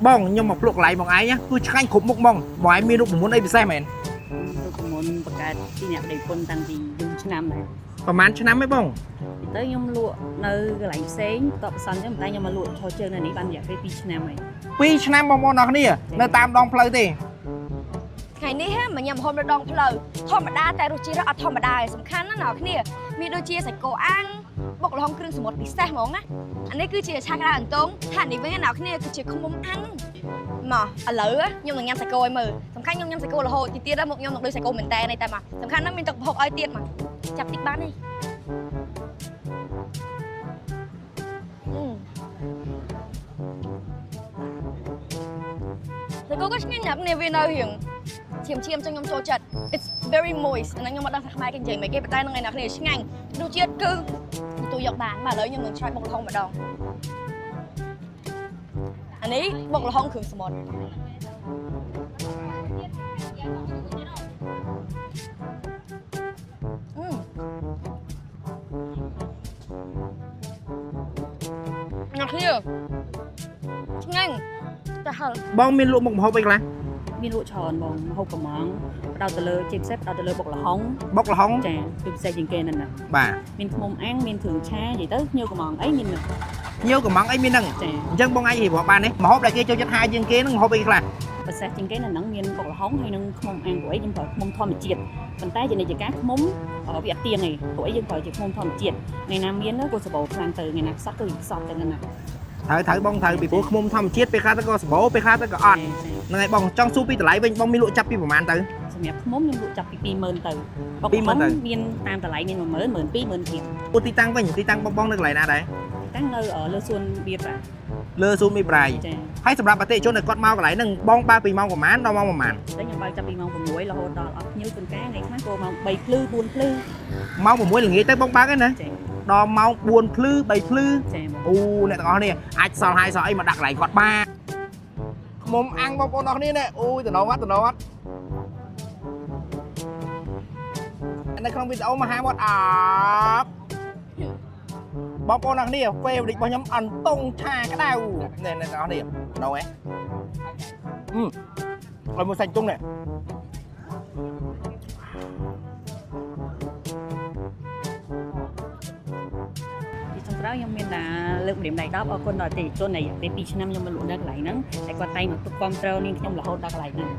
bong nhưng mà lục lại bằng ai nhá cứ khanh khủng một mong mọi mi lúc muốn đây bị sai mền ลูกขโมยประกาศที่เนี่ยเด็กคนต่างที่ยุ่งชนำเลย ประมาณชนะไหมบ้อง tới nhom lụa nơi cái lạnh xén tập sân cho người ta nhưng mà lụa cho chơi này ní ban giải cái pi chna mày ពីឆ្នាំបងប្អូនអរគ្នានៅតាមដងផ្លូវទេ ថ្ងៃនេះមកញ៉ាំហូបនៅដងផ្លូវធម្មតាតែរសជាតិអត់ធម្មតាឯងសំខាន់ណាស់អ្នកគ្នាមានដូចជាសាច់គោអាំងបុកល្ហុងគ្រឿងសមុទ្រពិសេសហ្មងណាអានេះគឺជាឆាក្រាអន្ទងថានេះវិញអ្នកគ្នាគឺជាខ្មុំអាំងមកឥឡូវខ្ញុំនឹងញ៉ាំសាច់គោឲ្យមើលសំខាន់ខ្ញុំញ៉ាំសាច់គោរហូតទីទៀតមកខ្ញុំនឹងដូចសាច់គោមែនតើនេះតែមកសំខាន់ណាស់មានទឹកប្រហុកឲ្យទៀតមកចាប់តិចបានទេសាច់គោក៏ឆ្ងាញ់ណាស់គ្នាវានៅរៀងឈាមចឹងខ្ញុំចូលចិត្ត it's very moist អាខ្ញុំមកដឹងថាខ្មែរគេនិយាយមិនគេប៉ុន្តែនឹងឯអ្នកគ្នាឆ្ងាញ់រសជាតិគឺទូយកបានមកឥឡូវខ្ញុំនឹងឆ្លៃបុកល្ហុងម្ដងអានេះបុកល្ហុងគ្រឿងសមុទ្រអ្នកគ្នាឆ្ងាញ់តែហឹល បងមានលក់មុខម្ហូបអីខ្លះ មានលក់ច្រើនបងហូបកំងផ្ដោតទៅលើជាពិសេសផ្ដោតទៅលើបុកល្ហុង បុកល្ហុង ចាគឺពិសេសជាងគេហ្នឹងណា បាទ មានខ្មុំអាំងមានគ្រឿងឆានិយាយទៅញើកំងអីមានហ្នឹង ញើកំងអីមានហ្នឹង ចា អញ្ចឹងបងអាចរៀបរាប់បានទេម្ហូបដែលគេចូលចិត្តហាជាងគេហ្នឹងម្ហូបអីខ្លះ ពិសេសជាងគេនៅហ្នឹងមានបុកល្ហុងហើយនឹងខ្មុំអាំងព្រោះអីយើងប្រើខ្មុំធម្មជាតិប៉ុន្តែជានិច្ចការខ្មុំវាអត់ទៀងទេព្រោះអីយើងប្រើជាខ្មុំធម្មជាតិថ្ងៃណាមានក៏សបោខ្លាំងទៅថ្ងៃណាខ្សត់ក៏ខ្សត់ទៅហ្នឹងណា ត្រូវបងត្រូវពីព្រោះខ្មុំធម្មជាតិពេលខ្លះទៅក៏សម្បូរពេលខ្លះទៅក៏អត់ហ្នឹងហើយបងចង់សួរពីតម្លៃវិញបងមានលក់ចាប់ពីប្រហែលទៅ សម្រាប់ខ្មុំខ្ញុំលក់ចាប់ពី 20000 ទៅបុកខ្មុំមានតាមតម្លៃមាន 10000 12000 20000ទៀត អូទីតាំងវិញទីតាំងបងនៅកន្លែងណាដែរ តាំងនៅលើសួនវាប្រា លើស៊ូមមីប្រៃ ចា ហើយសម្រាប់អតិថិជនដែលគាត់មកកន្លែងហ្នឹងបងបើពីម៉ោងប្រហែលដល់ម៉ោងប្រហែល តែខ្ញុំបើកចាប់ពីម៉ោង 6 រហូតដល់អត់ភ្ញៀវជួនកាលថ្ងៃខ្លះក៏ម៉ោង 3 ភ្លឺ 4 ភ្លឺ ម៉ោង 6 ល្ងាចទៅបងបើកឯណា ចា ដល់ម៉ោង 4 ភ្លឺ 3 ភ្លឺ ចា អូអ្នកទាំងអស់គ្នាអាចសល់ហើយសល់អីមកដាក់កន្លែងគាត់បានខ្មុំអាំងបងប្អូនអរគ្នានេះអូយតំណអត់នៅក្នុងវីដេអូមហាមាត់អបបងប្អូនអរគ្នាហ្វេវរិចរបស់ខ្ញុំអន្ទង់ឆាក្តៅនេះអ្នកទាំងអស់គ្នាណូហ៎ឲ្យមកសាច់ទុំនេះ ទីចុងក្រោយខ្ញុំមានតែលើកម្រាមដៃ10អរគុណដល់អតិថិជននៃពេល2ឆ្នាំខ្ញុំមកលក់នៅកន្លែងហ្នឹងតែគាត់តែងមកទុកគាំទ្រនាងខ្ញុំរហូតដល់កន្លែងហ្នឹង